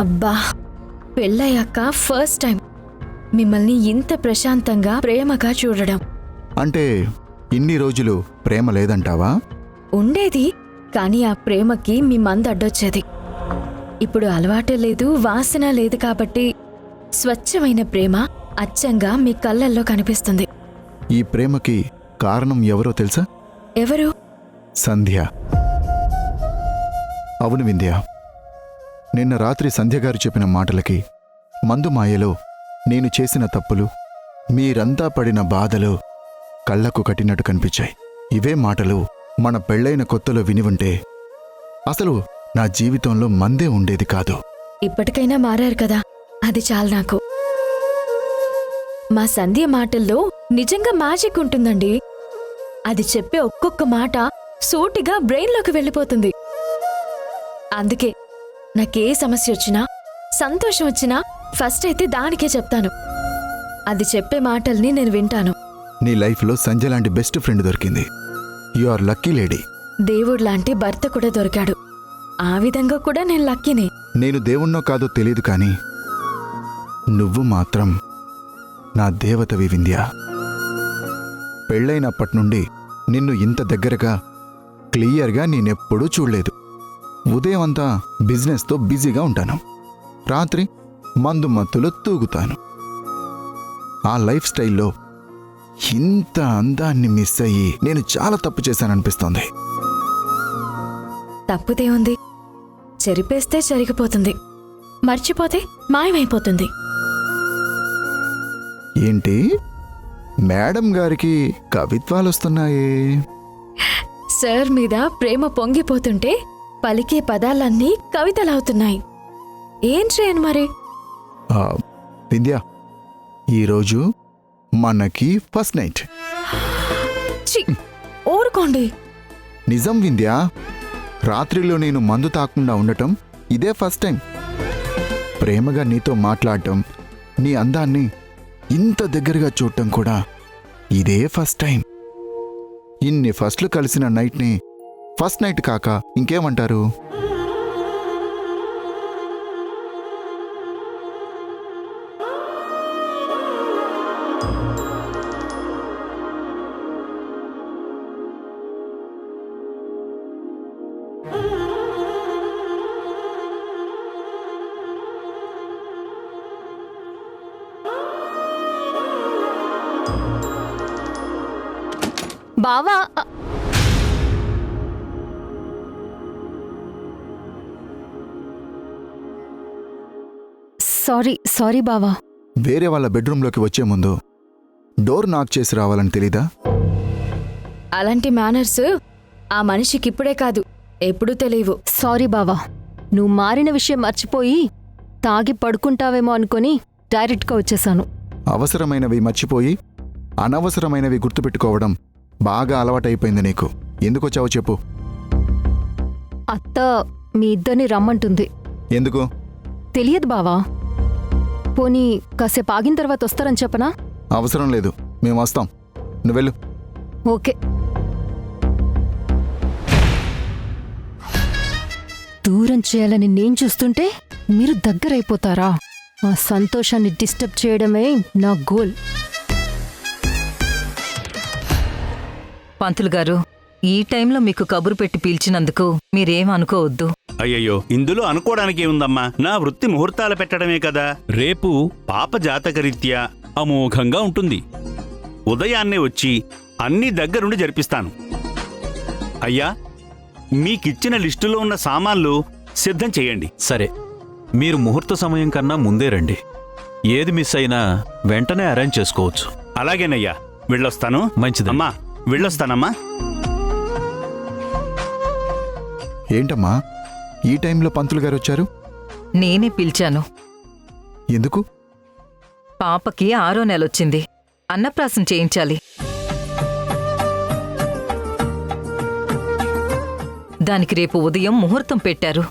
అబ్బా, పెళ్ళయ్యాక ఫస్ట్ టైం మిమ్మల్ని ఇంత ప్రశాంతంగా, ప్రేమగా చూడడం. అంటే ఇన్ని రోజులు ప్రేమ లేదంటావా? ఉండేది, కానీ ఆ ప్రేమకి మీ మంద అడ్డొచ్చేది. ఇప్పుడు అలవాటే లేదు, వాసన లేదు కాబట్టి స్వచ్ఛమైన ప్రేమ అచ్చంగా మీ కళ్ళల్లో కనిపిస్తుంది. ఈ ప్రేమకి కారణం ఎవరో తెలుసా? ఎవరు? సంధ్య. అవును వింధ్య, నిన్న రాత్రి సంధ్యగారు చెప్పిన మాటలకి, మందు మాయలో నేను చేసిన తప్పులు, మీరంతా పడిన బాధలు కళ్లకు కట్టినట్టు కనిపించాయి. ఇవే మాటలు మన పెళ్ళైన కొత్తలో విని ఉంటే అసలు నా జీవితంలో మందే ఉండేది కాదు. ఇప్పటికైనా మారారు కదా, అది చాలు నాకు. మా సంధ్య మాటల్లో నిజంగా మ్యాజిక్ ఉంటుందండి. అది చెప్పే ఒక్కొక్క మాట సూటిగా బ్రెయిన్లోకి వెళ్ళిపోతుంది. అందుకే నాకే సమస్య వచ్చినా, సంతోషం వచ్చినా ఫస్ట్ అయితే దానికే చెప్తాను. అది చెప్పే మాటల్ని నేను వింటాను. నీ లైఫ్లో సంధ్య లాంటి బెస్ట్ ఫ్రెండ్ దొరికింది. You are lucky lady. దేవుడు లాంటి భర్త కూడా దొరికాడు. ఆ విధంగా కూడా నేను లక్కీనే. నేను దేవుణ్ణో కాదో తెలియదు, కానీ నువ్వు మాత్రం నా దేవతవి వింధ్య. పెళ్ళైనప్పటి నుండి నిన్ను ఇంత దగ్గరగా క్లియర్గా నేనెప్పుడూ చూడలేదు. ఉదయం అంతా బిజినెస్తో బిజీగా ఉంటాను, రాత్రి మందు మత్తులో తూగుతాను. ఆ లైఫ్ స్టైల్లో ఇంత అందాన్ని మిస్ అయ్యి నేను చాలా తప్పు చేశాననిపిస్తోంది. తప్పుదే ఉంది, చెరిపేస్తే చెరిగిపోతుంది, మర్చిపోతే మాయమైపోతుంది. ఏంటి మేడం గారికి కవిత్వాలు వస్తున్నాయే? సార్ మీద ప్రేమ పొంగిపోతుంటే పలికే పదాలన్నీ కవితలవుతున్నాయి. ఏం చేయను మరి? వింధ్య, ఈరోజు మనకి ఫస్ట్ నైట్. ఊరుకోండి. నిజం వింధ్య, రాత్రిలో నేను మందు తాకుండా ఉండటం ఇదే ఫస్ట్ టైం. ప్రేమగా నీతో మాట్లాడటం, నీ అందాన్ని ఇంత దగ్గరగా చూడటం కూడా ఇదే ఫస్ట్ టైం. ఇన్ని ఫస్ట్లు కలిసిన నైట్ని ఫస్ట్ నైట్ కాక ఇంకేమంటారు? బావా, సారీ బావా. వేరే వాళ్ళ బెడ్రూమ్లోకి వచ్చే ముందు డోర్ నాక్ చేసి రావాలని తెలీదా? అలాంటి మేనర్స్ ఆ మనిషికి ఇప్పుడే కాదు, ఎప్పుడూ తెలియవు. సారీ బావా, నువ్వు మారిన విషయం మర్చిపోయి తాగి పడుకుంటావేమో అనుకొని డైరెక్ట్గా వచ్చేసాను. అవసరమైనవి మర్చిపోయి అనవసరమైనవి గుర్తుపెట్టుకోవడం బాగా అలవాటైపోయింది నీకు. ఎందుకొచ్చావో చెప్పు. అత్త మీ ఇద్దరిని రమ్మంటుంది. ఎందుకు? తెలియదు బావా. పోనీ కాసేపు ఆగిన తర్వాత వస్తారని చెప్పనా? అవసరం లేదు, మేము వస్తాం, నువ్వెళ్ళు. ఓకే. దూరం చేయాలని నేను చూస్తుంటే మీరు దగ్గరైపోతారా? ఆ సంతోషాన్ని డిస్టర్బ్ చేయడమే నా గోల్. పంతులు గారు, ఈ టైంలో మీకు కబురు పెట్టి పిలిచినందుకు మీరేం అనుకోవద్దు. అయ్యయ్యో, ఇందులో అనుకోవడానికి ఏముందమ్మా? నా వృత్తి ముహూర్తాలు పెట్టడమే కదా. రేపు పాప జాతకరీత్యా అమోఘంగా ఉంటుంది. ఉదయాన్నే వచ్చి అన్నీ దగ్గరుండి జరిపిస్తాను. అయ్యా, మీకిచ్చిన లిస్టులో ఉన్న సామాన్లు సిద్ధం చేయండి. సరే, మీరు ముహూర్త సమయం కన్నా ముందే రండి. ఏది మిస్ అయినా వెంటనే అరేంజ్ చేసుకోవచ్చు. అలాగేనయ్యా, వెళ్ళొస్తాను. మంచిదమ్మా, వెళ్ళొస్తానమ్మా. ఏంటమ్మా ఈ టైంలో పంతులు గారు వచ్చారు? నేనే పిలిచాను. ఎందుకు? పాపకి 6వ నెలొచ్చింది, అన్నప్రాసం చేయించాలి. దానికి రేపు ఉదయం ముహూర్తం పెట్టారు.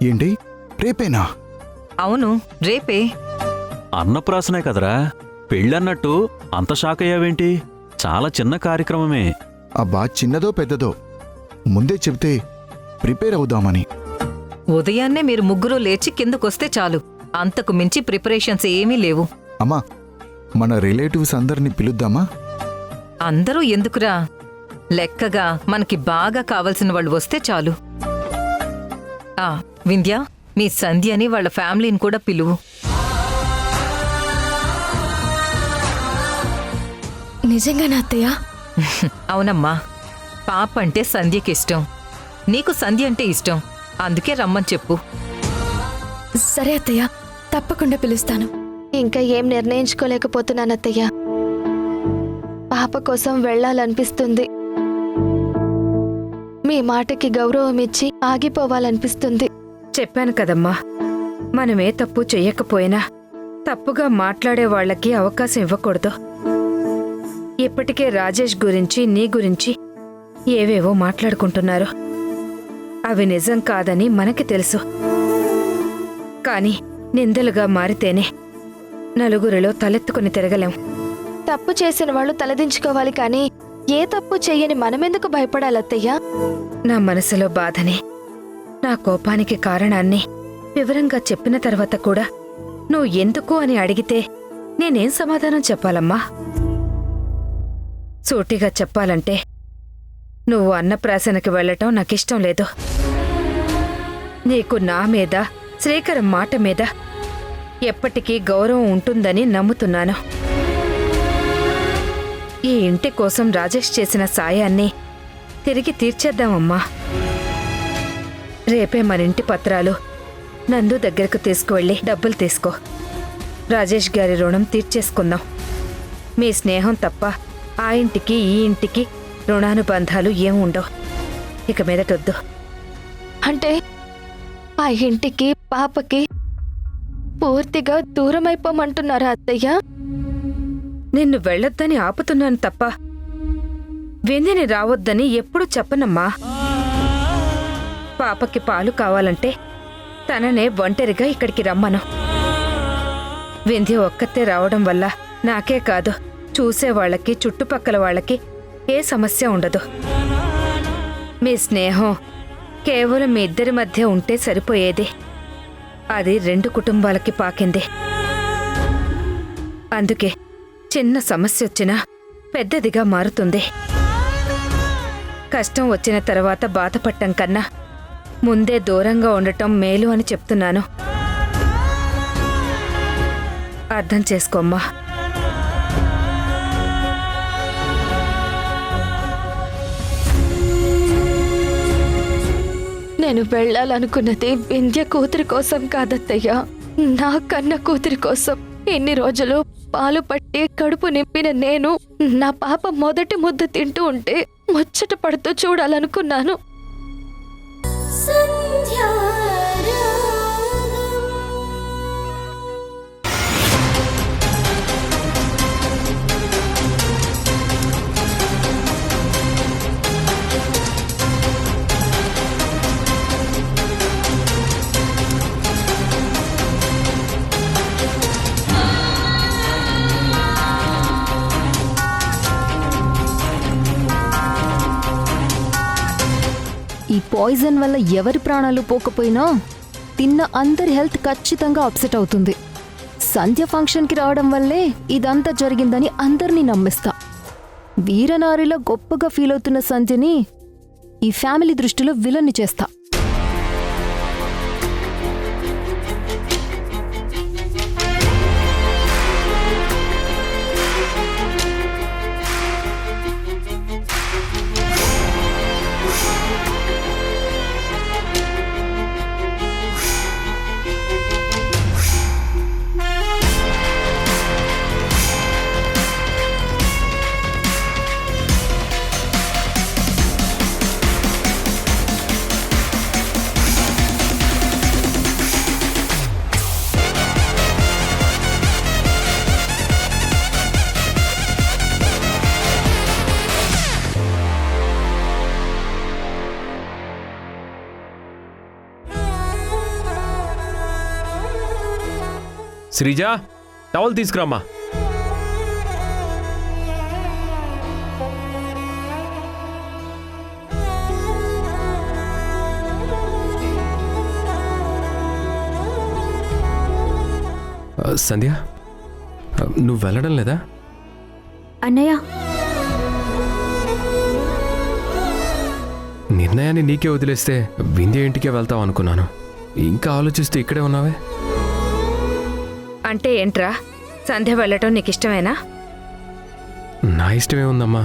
ఏంటి, రేపేనా? అవును, రేపే. అన్నప్రాసనే కదరా, పెళ్ళన్నట్టు అంత షాక్ అయ్యావేంటి? చాలా చిన్న కార్యక్రమమే. అబ్బా, చిన్నదో పెద్దదో ముందే చెబితే ప్రిపేర్ అవుదామని. ఉదయాన్నే మీరు ముగ్గురు లేచి కిందకొస్తే చాలు, అంతకు మించి ప్రిపరేషన్స్ ఏమీ లేవు. అమ్మా, మన రిలేటివ్స్ అందరినీ పిలుద్దామా? అందరూ ఎందుకురా, లెక్కగా మనకి బాగా కావలసిన వాళ్ళు వస్తే చాలు. వింధ్య, మీ సంధ్యని వాళ్ళ ఫ్యామిలీని కూడా పిలువు. నిజంగానా అత్తయ్య? అవునమ్మా, పాప అంటే సంధ్యకిష్టం, నీకు సంధ్య అంటే ఇష్టం, అందుకే రమ్మని చెప్పు. సరే అత్తయ్య, తప్పకుండా పిలుస్తాను. ఇంకా ఏం నిర్ణయించుకోలేకపోతున్నాను అత్తయ్య. పాప కోసం వెళ్ళాలనిపిస్తుంది, మీ మాటకి గౌరవం ఇచ్చి ఆగిపోవాలనిపిస్తుంది. చెప్పాను కదమ్మా, మనమే తప్పు చెయ్యకపోయినా తప్పుగా మాట్లాడే వాళ్ళకి అవకాశం ఇవ్వకూడదు. ఇప్పటికే రాజేష్ గురించి, నీ గురించి ఏవేవో మాట్లాడుకుంటున్నారు. అవి నిజం కాదని మనకి తెలుసు. కాని నిందలుగా మారితేనే నలుగురిలో తలెత్తుకుని తిరగలేం. తప్పు చేసిన వాళ్ళు తలదించుకోవాలి కానీ ఏ తప్పు చెయ్యని మనమెందుకు భయపడాలత్తయ్యా? నా మనసులో బాధని, నా కోపానికి కారణాన్ని వివరంగా చెప్పిన తర్వాత కూడా నువ్వు ఎందుకు అని అడిగితే నేనేం సమాధానం చెప్పాలమ్మా? సూటిగా చెప్పాలంటే నువ్వు అన్నప్రాసనకి వెళ్ళటం నాకిష్టం లేదు. నీకు నా మీద, శ్రీకరం మాట మీద ఎప్పటికీ గౌరవం ఉంటుందని నమ్ముతున్నాను. ఈ ఇంటి కోసం రాజేష్ చేసిన సాయాన్ని తిరిగి తీర్చేద్దామమ్మా. రేపే మన ఇంటి పత్రాలు నందు దగ్గరకు తీసుకువెళ్ళి డబ్బులు తీసుకో. రాజేష్ గారి రుణం తీర్చేసుకుందాం. మీ స్నేహం తప్ప ఆ ఇంటికి ఈ ఇంటికి రుణానుబంధాలు ఏం ఉండవు. ఇక మీదటొద్దు. అంటే ఆ ఇంటికి పాపకి పూర్తిగా దూరమైపోమంటున్నారా అత్తయ్య? నిన్ను వెళ్ళొద్దని ఆపుతున్నాను తప్ప విందని రావద్దని ఎప్పుడూ చెప్పనమ్మా. పాపకి పాలు కావాలంటే తననే ఒంటరిగా ఇక్కడికి రమ్మను. వింధ్య ఒక్కతే రావడం వల్ల నాకే కాదు, చూసేవాళ్లకి చుట్టుపక్కల వాళ్ళకి ఏ సమస్య ఉండదు. మీ స్నేహం కేవలం మీ ఇద్దరి మధ్య ఉంటే సరిపోయేది. అది 2 కుటుంబాలకి పాకింది. అందుకే చిన్న సమస్య వచ్చినా పెద్దదిగా మారుతుంది. కష్టం వచ్చిన తర్వాత బాధపడటం కన్నా ముందే దూరంగా ఉండటం మేలు అని చెప్తున్నాను. అర్థం చేసుకోమ్మా. నేను వెళ్ళాలనుకున్నది వింధ్య కూతురి కోసం కాదత్తయ్య, నా కన్న కూతురి కోసం. ఇన్ని రోజులు పాలు పట్టి కడుపు నింపిన నేను నా పాప మొదటి ముద్ద తింటూ ఉంటే ముచ్చట పడుతూ చూడాలనుకున్నాను. ఈ పాయిజన్ వల్ల ఎవరి ప్రాణాలు పోకపోయినా తిన్న అందరి హెల్త్ ఖచ్చితంగా అప్సెట్ అవుతుంది. సంధ్య ఫంక్షన్కి రావడం వల్లే ఇదంతా జరిగిందని అందరినీ నమ్మిస్తా. వీరనారిలో గొప్పగా ఫీల్ అవుతున్న సంధ్యని ఈ ఫ్యామిలీ దృష్టిలో విలన్ని చేస్తా. శ్రీజా, టవల్ తీసుకురామ్మా. సంధ్య, నువ్వు వెళ్ళడం లేదా? అన్నయ్య, నిర్ణయాన్ని నీకే వదిలేస్తే వింధ్య ఇంటికే వెళ్తావు అనుకున్నాను. ఇంకా ఆలోచిస్తూ ఇక్కడే ఉన్నావే. అంటే ఏంట్రా, సంధ్య వెళ్ళటం నీకిష్టమేనా? నా ఇష్టమే ఉందమ్మా.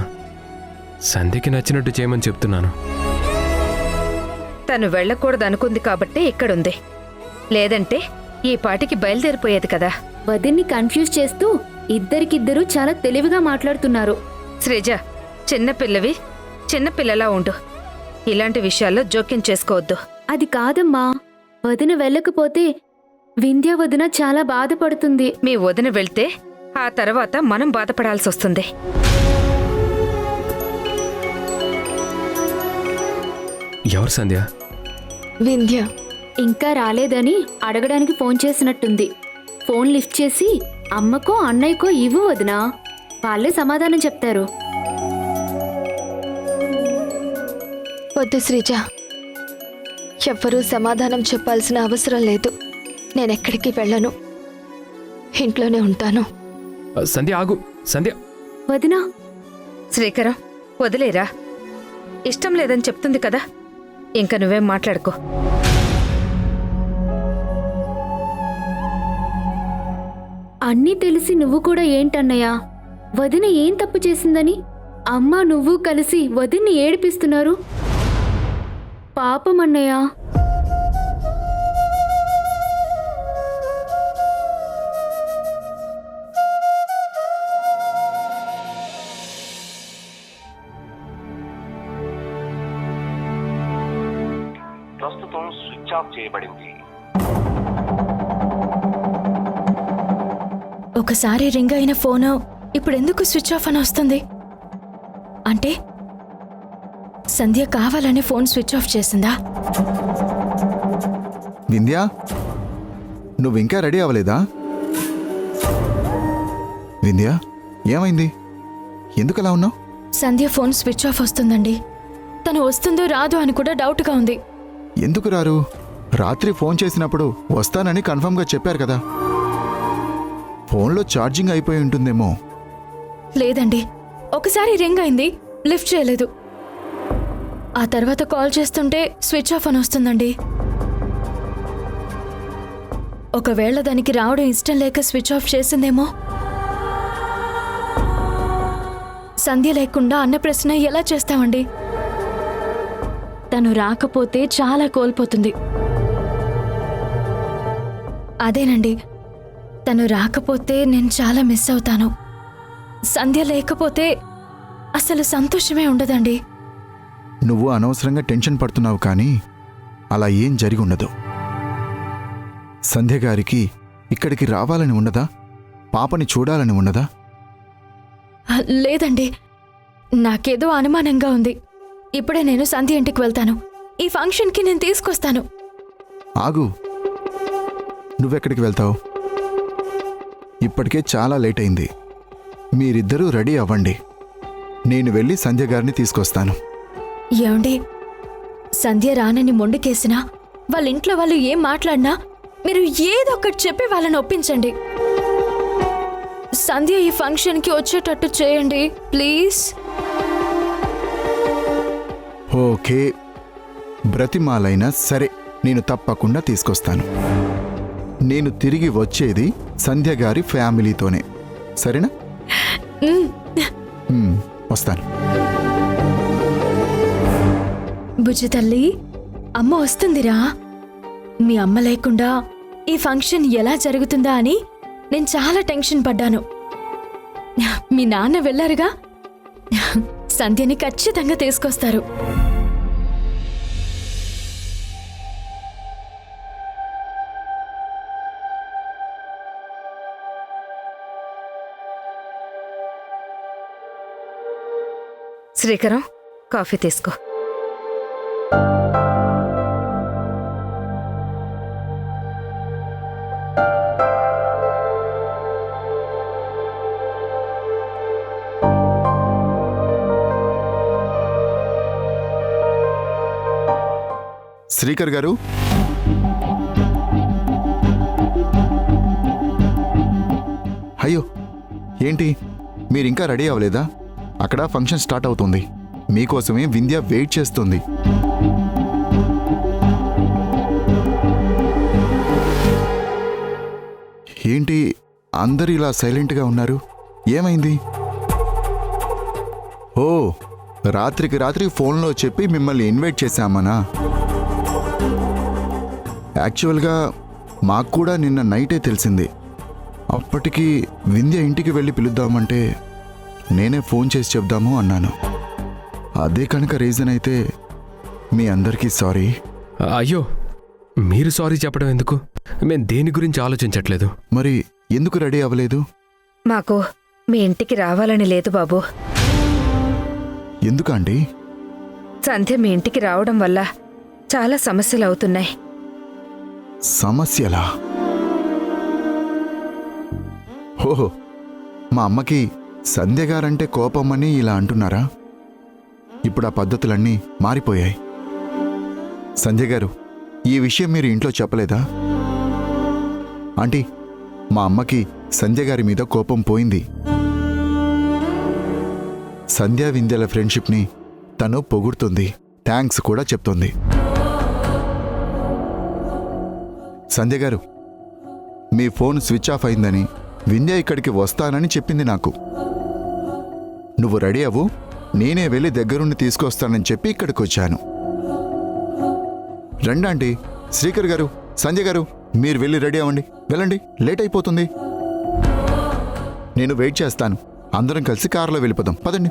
సంధ్యకి నచ్చినట్టు చేయమని చెప్తున్నాను. తను వెళ్ళకూడదు అనుకుంది కాబట్టి ఇక్కడుంది. లేదంటే ఈ పాటికి బయలుదేరిపోయేది కదా. వదిన్ని కన్ఫ్యూజ్ చేస్తూ ఇద్దరికిద్దరూ చాలా తెలివిగా మాట్లాడుతున్నారు. శ్రీజ, చిన్నపిల్లవి చిన్నపిల్లలా ఉండు. ఇలాంటి విషయాల్లో జోక్యం చేసుకోవద్దు. అది కాదమ్మా, వదిన వెళ్ళకపోతే వింధ్య వదిన చాలా బాధపడుతుంది. మీ వదిన వెళ్తే ఆ తర్వాత మనం బాధపడాల్సి వస్తుంది. ఎవరు సంధ్య? వింధ్య ఇంకా రాలేదని అడగడానికి ఫోన్ చేసినట్టుంది. ఫోన్ లిఫ్ట్ చేసి అమ్మకో అన్నయ్యకో ఇవ్వు వదినా, వాళ్ళే సమాధానం చెప్తారు. వద్దు శ్రీజ, ఎవ్వరూ సమాధానం చెప్పాల్సిన అవసరం లేదు. నేనెక్కడికి వెళ్ళను. ఇంట్లోనే ఉంటాను. సంధ్య ఆగు. సంధ్య. వదినా, శ్రీకరం వదిలేరా, ఇష్టం లేదని చెప్తుంది కదా, ఇంకా నువ్వేం మాట్లాడుకో. అన్నీ తెలిసి నువ్వు కూడా ఏంటన్నయ్యా? వదిన ఏం తప్పు చేసిందని అమ్మ నువ్వు కలిసి వదిన్ని ఏడిపిస్తున్నారు? పాపం అన్నయ్యా. ప్రస్తుతం స్విచ్ ఆఫ్ చేయబడింది. ఒకసారి రింగ్ అయిన ఫోను ఇప్పుడెందుకు స్విచ్ ఆఫ్ అని వస్తుంది? అంటే సంధ్య కావాలని ఫోన్ స్విచ్ ఆఫ్ చేసిందా? వింధ్యా, నువ్వింకా రెడీ అవ్వలేదా? వింధ్యా, ఏమైంది? ఎందుకలా ఉన్నావు? సంధ్య ఫోన్ స్విచ్ ఆఫ్ వస్తుందండి. తను వస్తుందో రాదో అని కూడా డౌట్గా ఉంది. ఎందుకు రారు? రాత్రి ఫోన్ చేసినప్పుడు వస్తానని కన్ఫర్మ్గా చెప్పారు కదా. ఫోన్లో ఛార్జింగ్ అయిపోయి ఉంటుందేమో. లేదండి, ఒకసారి రింగ్ అయింది, లిఫ్ట్ చేయలేదు. ఆ తర్వాత కాల్ చేస్తుంటే స్విచ్ ఆఫ్ అని వస్తుందండి. ఒకవేళ దానికి రావడం ఇష్టం లేక స్విచ్ ఆఫ్ చేసిందేమో. సంధ్య లేకుండా అన్నప్రశ్న ఎలా చేస్తామండి? తను రాకపోతే చాలా కోల్పోతుంది. అదేనండి, తను రాకపోతే నేను చాలా మిస్ అవుతాను. సంధ్య లేకపోతే అసలు సంతోషమే ఉండదండి. నువ్వు అనవసరంగా టెన్షన్ పడుతున్నావు, కానీ అలా ఏం జరిగి ఉండదు. సంధ్య గారికి ఇక్కడికి రావాలని ఉన్నదా? పాపని చూడాలని ఉన్నదా? లేదండి, నాకేదో అనుమానంగా ఉంది. ఇప్పుడే నేను సంధ్య ఇంటికి వెళ్తాను. ఈ ఫంక్షన్కి నేను తీసుకొస్తాను. ఆగు, నువ్వెక్కడికి వెళ్తావు? ఇప్పటికే చాలా లేట్ అయింది. మీరిద్దరూ రెడీ అవ్వండి. నేను వెళ్ళి సంధ్య గారిని తీసుకొస్తాను. ఏమండి, సంధ్య రానని మొండికేసినా, వాళ్ళ ఇంట్లో వాళ్ళు ఏం మాట్లాడినా మీరు ఏదో ఒకటి చెప్పి వాళ్ళని ఒప్పించండి. సంధ్య ఈ ఫంక్షన్కి వచ్చేటట్టు చేయండి ప్లీజ్. ఓకే, బ్రతిమాలైనా సరే, నేను తప్పకుండా తీసుకొస్తాను. నేను తిరిగి వచ్చేది సంధ్య గారి ఫ్యామిలీతోనే, సరేనా? వస్తాను. బుజ్జి తల్లి, అమ్మ వస్తుందిరా. మీ అమ్మ లేకుండా ఈ ఫంక్షన్ ఎలా జరుగుతుందా అని నేను చాలా టెన్షన్ పడ్డాను. మీ నాన్న వెళ్ళారుగా, సంధ్యని ఖచ్చితంగా తీసుకొస్తారు. శ్రీకరం, కాఫీ తీసుకో. శ్రీకర్ గారు, అయ్యో ఏంటి మీరింకా రెడీ అవ్వలేదా? అక్కడ ఫంక్షన్ స్టార్ట్ అవుతుంది. మీకోసమే వింధ్య వెయిట్ చేస్తుంది. ఏంటి అందరు ఇలా సైలెంట్గా ఉన్నారు? ఏమైంది? ఓ, రాత్రికి రాత్రి ఫోన్లో చెప్పి మిమ్మల్ని ఇన్వైట్ చేశామనా? యాక్చువల్గా మాకు కూడా నిన్న నైటే తెలిసింది. అప్పటికి వింధ్య ఇంటికి వెళ్ళి పిలుద్దామంటే నేనే ఫోన్ చేసి చెప్దాము అన్నాను. అదే కనుక రీజన్ అయితే మీ అందరికీ సారీ. అయ్యో, మీరు సారీ చెప్పడం ఎందుకు? మేం దేని గురించి ఆలోచించట్లేదు. మరి ఎందుకు రెడీ అవ్వలేదు? మాకు మీ ఇంటికి రావాలని లేదు బాబు. ఎందుకండి? సంధ్య మీ ఇంటికి రావడం వల్ల చాలా సమస్యలు అవుతున్నాయి. సమస్యలా? ఓహో, మా అమ్మకి సంధ్య గారంటే కోపమని ఇలా అంటున్నారా? ఇప్పుడు ఆ పద్ధతులన్నీ మారిపోయాయి. సంధ్య గారు, ఈ విషయం మీరు ఇంట్లో చెప్పలేదా? ఆంటీ, మా అమ్మకి సంధ్య గారి మీద కోపం పోయింది. సంధ్యా వింధ్యల ఫ్రెండ్షిప్ని తను పొగుడుతుంది, థ్యాంక్స్ కూడా చెప్తుంది. సంధ్య గారు, మీ ఫోన్ స్విచ్ ఆఫ్ అయిందని వింధ్య ఇక్కడికి వస్తానని చెప్పింది నాకు. నువ్వు రెడీ అవ్వు, నేనే వెళ్ళి దగ్గరుండి తీసుకొస్తానని చెప్పి ఇక్కడికి వచ్చాను. రండి శ్రీకర్ గారు, సంధ్య గారు, మీరు వెళ్ళి రెడీ అవ్వండి, వెళ్ళండి, లేట్ అయిపోతుంది. నేను వెయిట్ చేస్తాను, అందరం కలిసి కారులో వెళ్ళిపోదాం, పదండి.